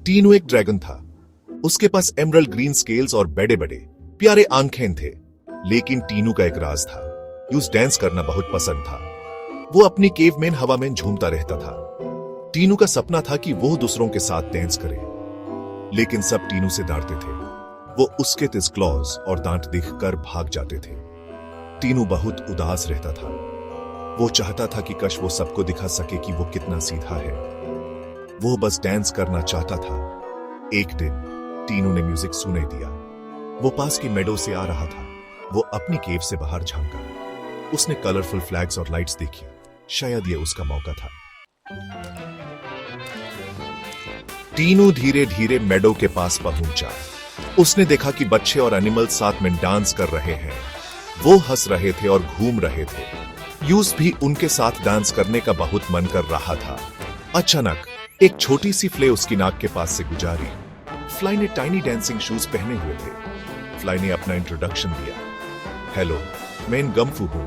टीनू एक ड्रैगन था। उसके पास एमरल्ड ग्रीन स्केल्स और बड़े बड़े प्यारे आंखें थे। लेकिन टीनू का एक राज था। यूज डांस करना बहुत पसंद था। वो अपनी केव में हवा में झूमता रहता था। टीनू का सपना था कि वो दूसरों के साथ डांस करे, लेकिन सब टीनू से डरते थे। वो उसके तेज क्लॉज और दांत देखकर भाग जाते थे। टीनू बहुत उदास रहता था। वो चाहता था कि काश वो सबको दिखा सके कि वो कितना सीधा है। वो बस डांस करना चाहता था। एक दिन टीनू ने म्यूजिक सुने दिया। वो पास की मेडो से आ रहा था। वो अपनी केव से बाहर झांका। उसने कलरफुल फ्लैग्स और लाइट्स देखी। शायद ये उसका मौका था। टीनू धीरे धीरे मेडो के पास पहुंचा। उसने देखा कि बच्चे और एनिमल साथ में डांस कर रहे हैं। वो हंस रहे थे और घूम रहे थे। यूस भी उनके साथ डांस करने का बहुत मन कर रहा था। अचानक एक छोटी सी फ्लाई उसकी नाक के पास से गुजारी। फ्लाई ने टाइनी डांसिंग शूज पहने हुए थे। फ्लाई ने अपना इंट्रोडक्शन दिया। हेलो, मैं गम्फू हूं।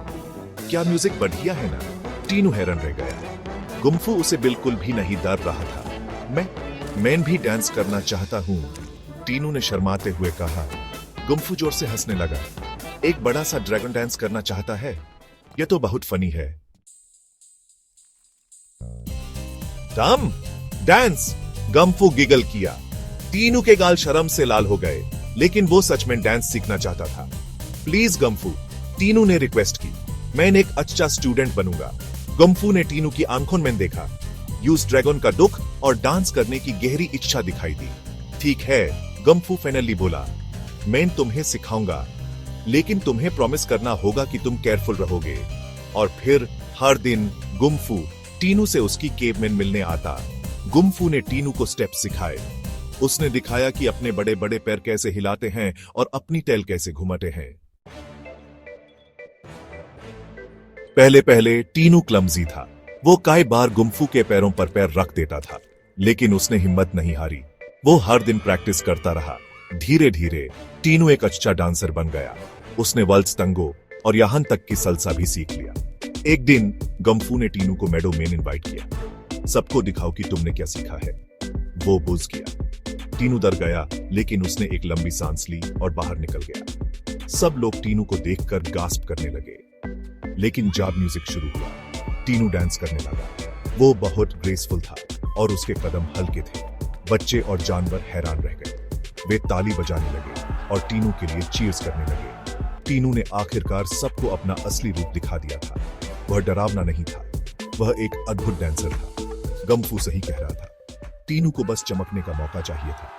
क्या म्यूजिक बढ़िया है ना? टीनू हैरान रह गया। गुम्फू उसे बिल्कुल भी नहीं डर रहा था। मैं भी डांस करना चाहता हूं, टीनू ने शर्माते हुए कहा। गुम्फू जोर से हंसने लगा। एक बड़ा सा ड्रैगन डांस करना चाहता है? यह तो बहुत फनी है। टम डांस, गम्फू गिगल किया। टीनू के गाल शर्म से लाल हो गए, लेकिन वो सच में डांस सीखना चाहता था। प्लीज गम्फू, टीनू ने रिक्वेस्ट की। मैं एक अच्छा स्टूडेंट बनूंगा। गम्फू ने टीनू की आंखों में देखा। यूज ड्रैगन का दुख और डांस करने की गहरी इच्छा दिखाई दी। ठीक है, गम्फू फाइनली बोला। मैं तुम्हें सिखाऊंगा, लेकिन तुम्हें प्रॉमिस करना होगा कि तुम केयरफुल रहोगे। और फिर हर दिन गुम्फू टीनू से उसकी केव में मिलने आता। गुम्फू ने टीनू को स्टेप सिखाए। उसने दिखाया कि अपने बड़े बड़े पैर कैसे हिलाते हैं और अपनी टेल कैसे घुमाते हैं। पहले पहले टीनू क्लमजी था। वो कई बार गुम्फू के पैरों पर पैर रख देता था, लेकिन उसने हिम्मत नहीं हारी। वो हर दिन प्रैक्टिस करता रहा। धीरे धीरे टीनू एक अच्छा डांसर बन गया। उसने वल्स, तंगो और यहां तक कि सल्सा भी सीख लिया। एक दिन गम्फू ने टीनू को मेडो में इनवाइट किया। सबको दिखाओ कि तुमने क्या सीखा है। वो बुझ गया। टीनू डर गया, लेकिन उसने एक लंबी सांस ली और बाहर निकल गया। सब लोग टीनू को देखकर गास्प करने लगे। लेकिन जब म्यूजिक शुरू हुआ, टीनू डांस करने लगा। वो बहुत ग्रेसफुल था और उसके कदम हल्के थे। बच्चे और जानवर हैरान रह गए। वे ताली बजाने लगे और टीनू के लिए चीयर्स करने लगे। टीनू ने आखिरकार सबको अपना असली रूप दिखा दिया था। वह डरावना नहीं था, वह एक अद्भुत डांसर था। गम्फू सही कह रहा था। टीनू को बस चमकने का मौका चाहिए था।